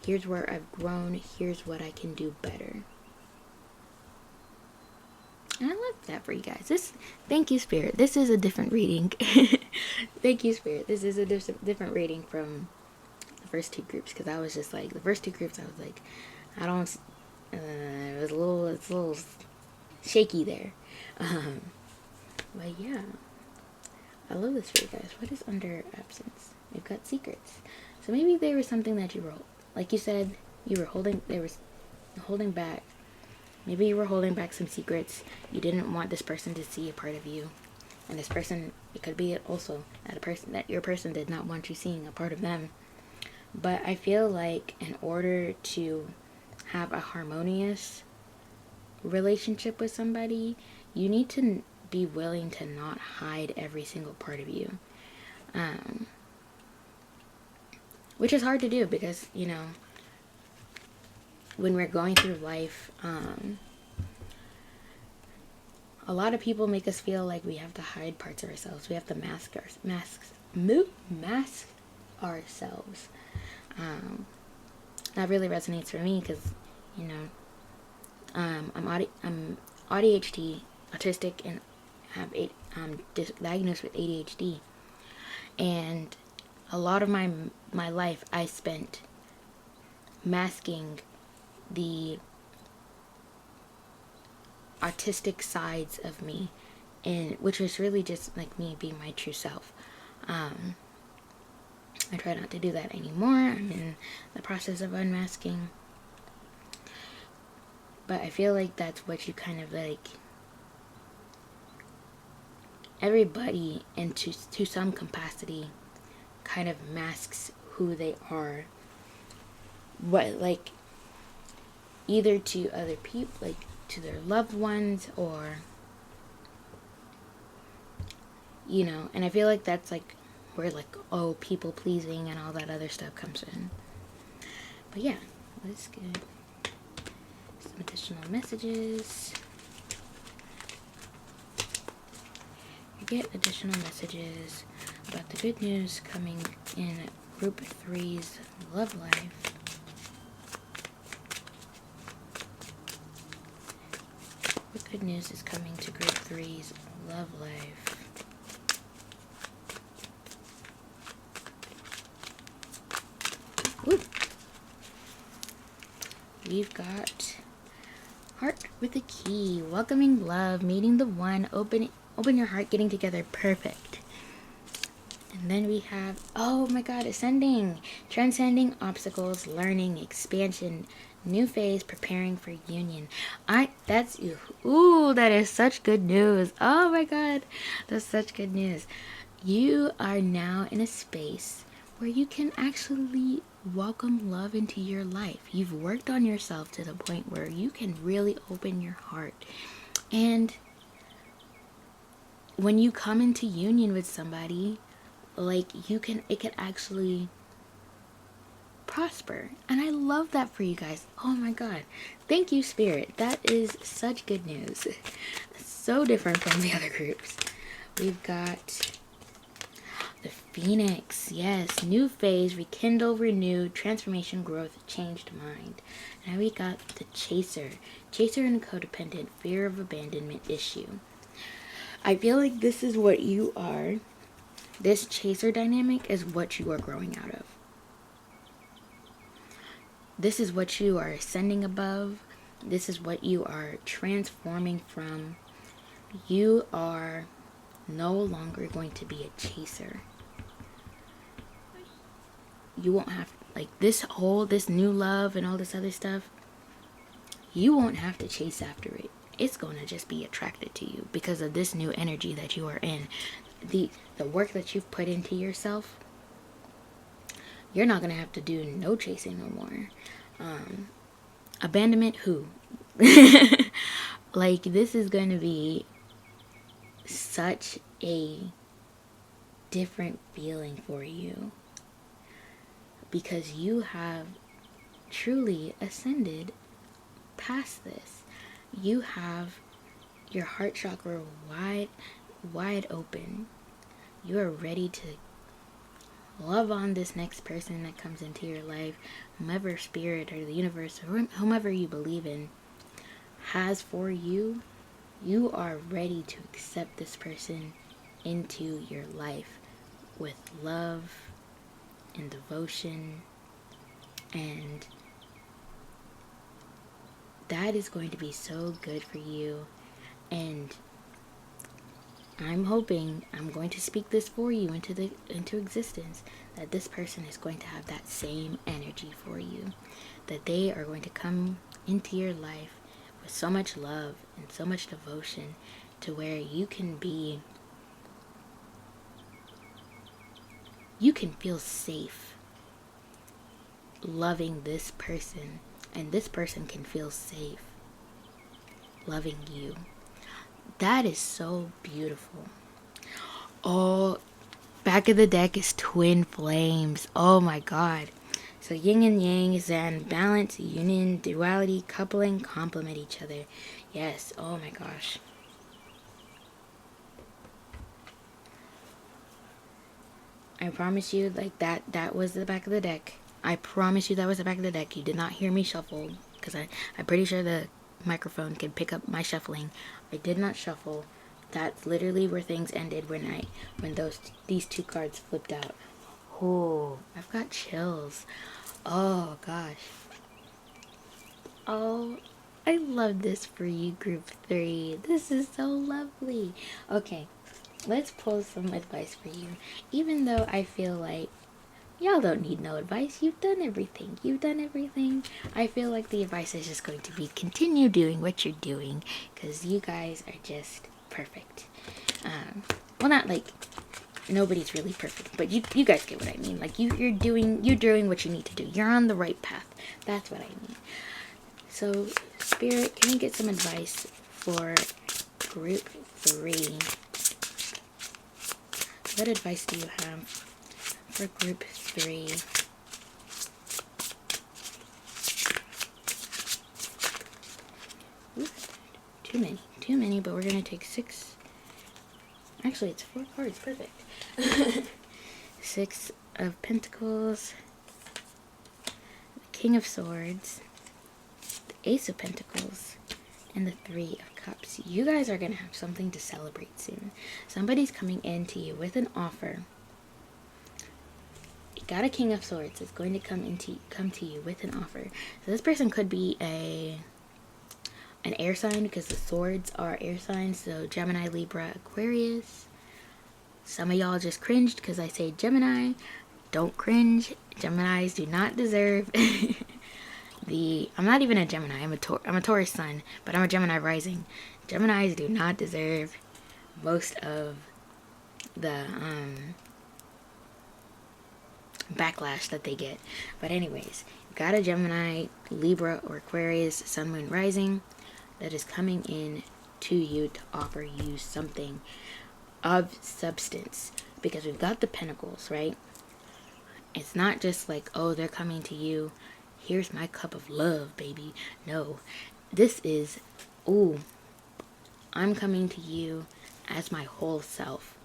here's where I've grown, here's what I can do better. And I love that for you guys. Thank you, Spirit. This is a different reading. Thank you, Spirit. This is a different reading from the first two groups, because I was just like, the first two groups, I was like, it's a little shaky there. But yeah, I love this for you guys. What is under absence? We've got secrets. So maybe there was something that you wrote. Like you said, there was holding back. Maybe you were holding back some secrets. You didn't want this person to see a part of you. And this person, it could be also that your person did not want you seeing a part of them. But I feel like in order to have a harmonious relationship with somebody, you need to be willing to not hide every single part of you. Which is hard to do because, when we're going through life, a lot of people make us feel like we have to hide parts of ourselves. We have to mask ourselves. That really resonates for me because, I'm ADHD, autistic, and have diagnosed with ADHD. And a lot of my life I spent masking the autistic sides of me, and which was really just like me being my true self. I try not to do that anymore. I'm in the process of unmasking. But I feel like that's what you kind of like. Everybody, and to some capacity, kind of masks who they are. What, like, either to other people, like to their loved ones, or, you know, and I feel like that's like where like, oh, people pleasing and all that other stuff comes in. But yeah, let's get some additional messages. You get additional messages about the good news coming in Group 3's love life. What good news is coming to Group 3's love life? Ooh. We've got Heart with a Key, welcoming love, meeting the one, open your heart, getting together, perfect. And then we have, oh my god, ascending, transcending obstacles, learning, expansion, new phase, preparing for union. That is such good news. Oh my god, that's such good news. You are now in a space where you can actually welcome love into your life. You've worked on yourself to the point where you can really open your heart. And when you come into union with somebody, like, it can actually prosper. And I love that for you guys. Oh my god. Thank you, Spirit. That is such good news. So different from the other groups. We've got the Phoenix. Yes, new phase, rekindle, renew, transformation, growth, changed mind. Now we got the Chaser. Chaser and codependent, fear of abandonment issue. I feel like this is what you are. This chaser dynamic is what you are growing out of. This is what you are ascending above. This is what you are transforming from. You are no longer going to be a chaser. You won't have, like, this new love and all this other stuff, you won't have to chase after it. It's going to just be attracted to you because of this new energy that you are in. The work that you've put into yourself, you're not going to have to do no chasing no more. Abandonment, who? Like, this is going to be such a different feeling for you because you have truly ascended past this. You have your heart chakra wide open. You are ready to love on this next person that comes into your life, whomever spirit or the universe or whomever you believe in has for you. You are ready to accept this person into your life with love and devotion, and that is going to be so good for you. And I'm hoping, I'm going to speak this for you into existence, that this person is going to have that same energy for you, that they are going to come into your life with so much love and so much devotion to where you can feel safe loving this person, and this person can feel safe loving you. That is so beautiful. Oh, back of the deck is twin flames. Oh my god. So yin and yang is in balance, union, duality, coupling, complement each other. Yes, oh my gosh. I promise you, like, that was the back of the deck. I promise you that was the back of the deck. You did not hear me shuffle, because I'm pretty sure the microphone can pick up my shuffling. I did not shuffle. That's literally where things ended when these two cards flipped out. Oh, I've got chills. Oh gosh. Oh I love this for you, group 3. This is so lovely. Okay, let's pull some advice for you. Even though I feel like y'all don't need no advice. You've done everything. You've done everything. I feel like the advice is just going to be continue doing what you're doing, because you guys are just perfect. Well, not like nobody's really perfect, but you guys get what I mean. Like you're doing what you need to do. You're on the right path. That's what I mean. So, Spirit, can you get some advice for group 3? What advice do you have for group 3? Ooh, too many, but we're gonna take 6. Actually, it's 4 cards, perfect. 6 of Pentacles, the King of Swords, the Ace of Pentacles, and the 3 of Cups. You guys are gonna have something to celebrate soon. Somebody's coming in to you with an offer. You got a King of Swords. It's going to come to you with an offer. So this person could be an air sign, because the swords are air signs. So Gemini, Libra, Aquarius. Some of y'all just cringed because I say Gemini. Don't cringe. Geminis do not deserve I'm not even a Gemini. I'm a Taurus sun, but I'm a Gemini rising. Geminis do not deserve most of the backlash that they get. But anyways, got a Gemini, Libra, or Aquarius sun, moon, rising that is coming in to you to offer you something of substance, because we've got the Pentacles, right? It's not just like, oh, they're coming to you, here's my cup of love, baby. No, this is, ooh, I'm coming to you as my whole self.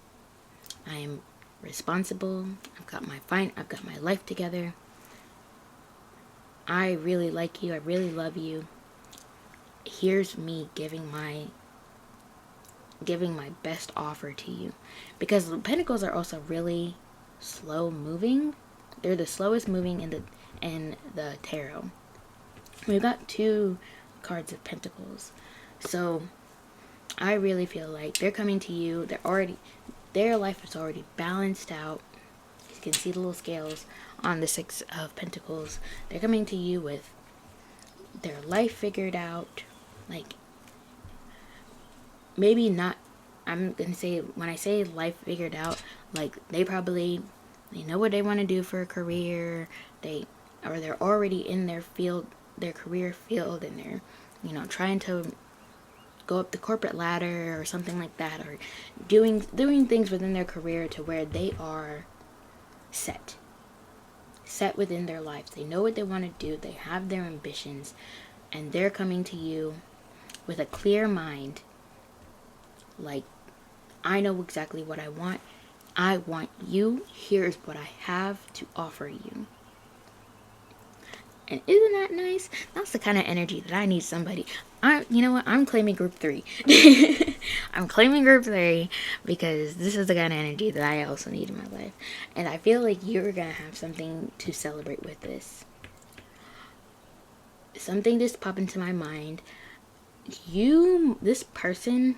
I am responsible. I've got my life together. I really like you. I really love you. Here's me giving my best offer to you, because the Pentacles are also really slow moving. They're the slowest moving in the tarot. We've got 2 cards of Pentacles. So I really feel like they're coming to you. Their life is already balanced out. You can see the little scales on the 6 of Pentacles. They're coming to you with their life figured out. Like, maybe not, I'm gonna say, when I say life figured out, like they know what they want to do for a career. They're already in their field, their career field, and they're trying to go up the corporate ladder or something like that, or doing things within their career to where they are set within their life. They know what they want to do. They have their ambitions, and they're coming to you with a clear mind. Like, I know exactly what I want. I want you. Here's what I have to offer you. And isn't that nice? That's the kind of energy that I need somebody. You know what? I'm claiming group 3. I'm claiming group 3 because this is the kind of energy that I also need in my life. And I feel like you're going to have something to celebrate with this. Something just popped into my mind. This person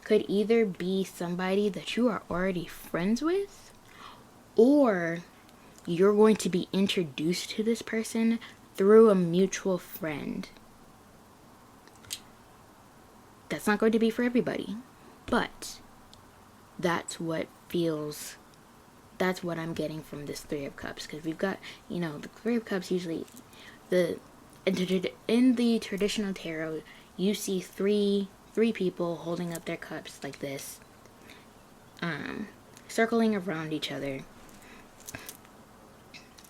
could either be somebody that you are already friends with, or you're going to be introduced to this person through a mutual friend. That's not going to be for everybody, but that's what I'm getting from this 3 of Cups, because we've got, the 3 of Cups usually, in the traditional tarot, you see three people holding up their cups like this, circling around each other.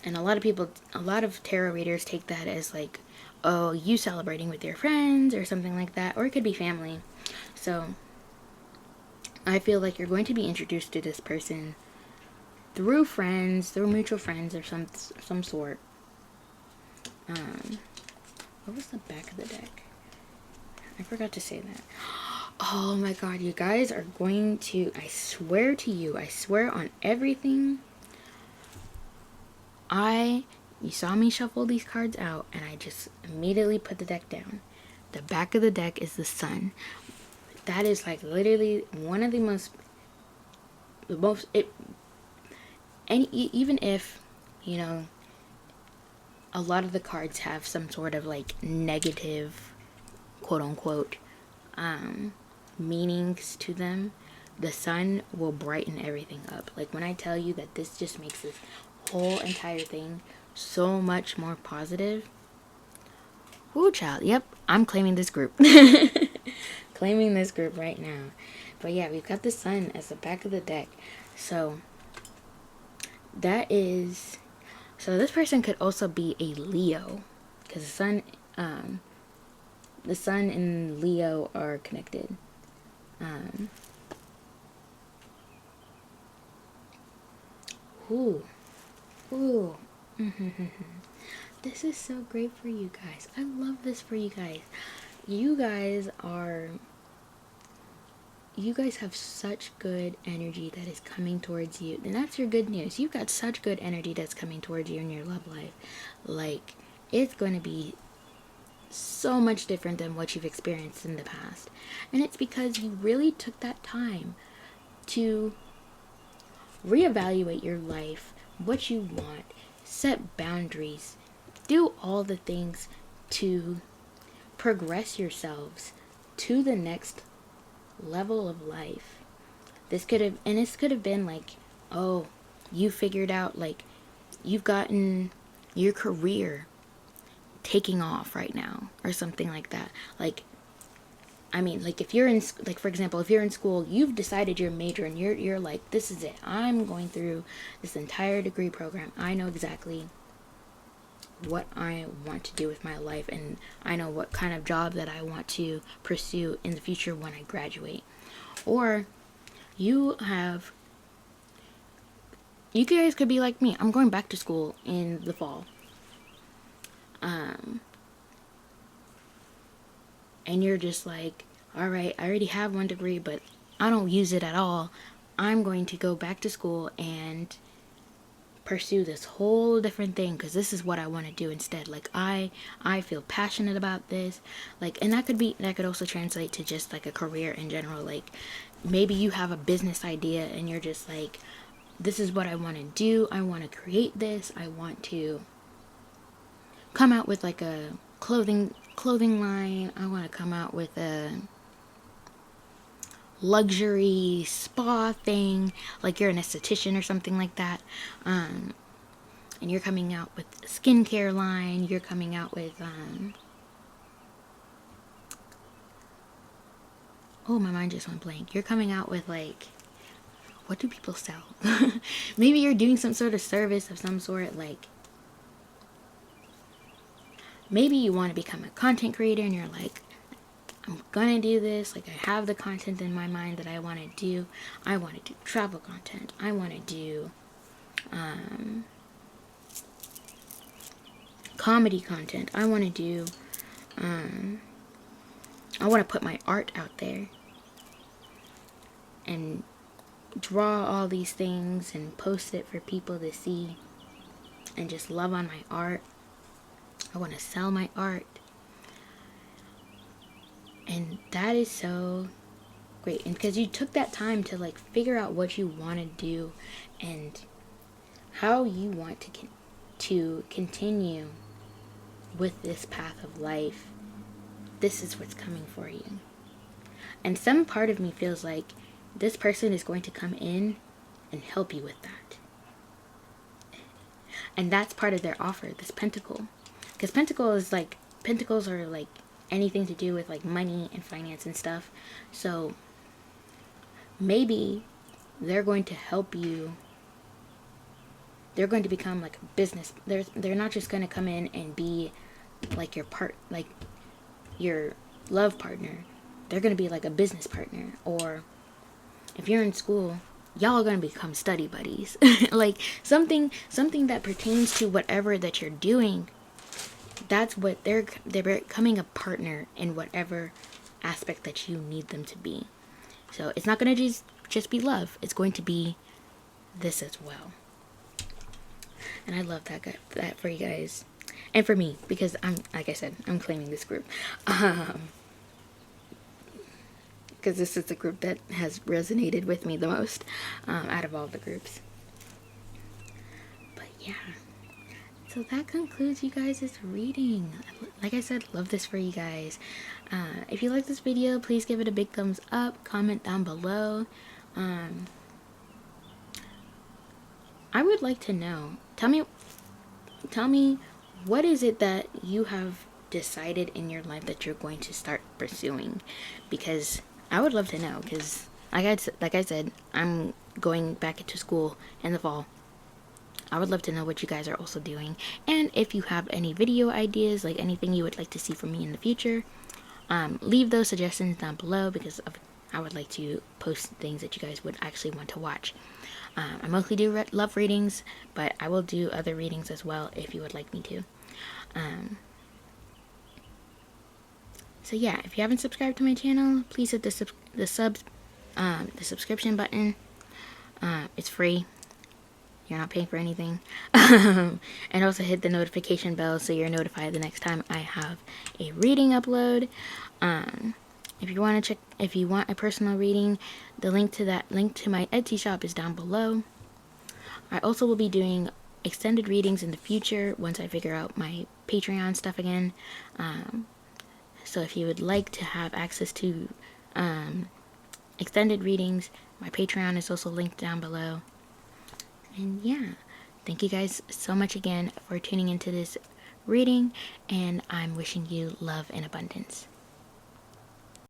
And a lot of tarot readers take that as like, oh, you celebrating with your friends or something like that, or it could be family. So I feel like you're going to be introduced to this person through mutual friends of some sort. What was the back of the deck? I forgot to say that. Oh my god, you guys are going to, I swear to you, I swear on everything, You saw me shuffle these cards out, and I just immediately put the deck down. The back of the deck is the sun. That is like literally one of the most, and even if, you know, a lot of the cards have some sort of like negative, quote unquote, meanings to them, the sun will brighten everything up. Like when I tell you that this just makes this whole entire thing so much more positive. Woo, child. Yep, I'm claiming this group. Claiming this group right now. But yeah, we've got the sun as the back of the deck. So that is, so this person could also be a Leo, because the sun and Leo are connected. Ooh. This is so great for you guys. I love this for you guys. You guys have such good energy that is coming towards you. And that's your good news. You've got such good energy that's coming towards you in your love life. Like, it's going to be so much different than what you've experienced in the past. And it's because you really took that time to reevaluate your life, what you want, set boundaries, do all the things to progress yourselves to the next level of life. This could have been like, oh, you figured out, like, you've gotten your career taking off right now or something like that. Like, I mean, like, if you're in, like, for example, if you're in school, you've decided your major and you're like, this is it. I'm going through this entire degree program. I know exactly what I want to do with my life, and I know what kind of job that I want to pursue in the future when I graduate. Or you guys could be like me. I'm going back to school in the fall. And you're just like, all right, I already have one degree, but I don't use it at all. I'm going to go back to school and pursue this whole different thing, because this is what I want to do instead. Like, I feel passionate about this. Like, and that could also translate to just like a career in general. Like, maybe you have a business idea and you're just like, this is what I want to do. I want to create this. I want to come out with like a clothing line. I want to come out with a luxury spa thing, like you're an esthetician or something like that, and you're coming out with a skincare line. You're coming out with oh, my mind just went blank. You're coming out with, like, what do people sell? Maybe you're doing some sort of service of some sort. Like, maybe you want to become a content creator and you're like, I'm gonna do this. Like, I have the content in my mind that I want to do. I want to do travel content. I want to do comedy content. I want to do I want to put my art out there and draw all these things and post it for people to see and just love on my art. I want to sell my art. And that is so great. And because you took that time to, like, figure out what you want to do and how you want to continue with this path of life. This is what's coming for you. And some part of me feels like this person is going to come in and help you with that. And that's part of their offer, this pentacle. Because pentacles are like anything to do with like money and finance and stuff. So maybe they're going to help you. They're going to become like a business. They're not just going to come in and be like your love partner. They're going to be like a business partner. Or if you're in school, y'all are going to become study buddies. Like something that pertains to whatever that you're doing. That's what they're becoming a partner in whatever aspect that you need them to be. So it's not going to just be love. It's going to be this as well. And I love that for you guys. And for me, because I'm, like I said, I'm claiming this group. Because this is the group that has resonated with me the most out of all the groups. But yeah. So that concludes you guys' reading. Like I said, love this for you guys. If you like this video, please give it a big thumbs up. Comment down below. I would like to know. Tell me what is it that you have decided in your life that you're going to start pursuing? Because I would love to know. Because like I said, I'm going back into school in the fall. I would love to know what you guys are also doing. And if you have any video ideas, like anything you would like to see from me in the future, leave those suggestions down below, because I would like to post things that you guys would actually want to watch. I mostly do love readings, but I will do other readings as well if you would like me to. So yeah, if you haven't subscribed to my channel, please hit the subscription button. It's free. You're not paying for anything. And also hit the notification bell so you're notified the next time I have a reading upload. If you want a personal reading, the link to my Etsy shop is down below. I also will be doing extended readings in the future once I figure out my Patreon stuff again. So if you would like to have access to extended readings, my Patreon is also linked down below. And yeah, thank you guys so much again for tuning into this reading, and I'm wishing you love and abundance.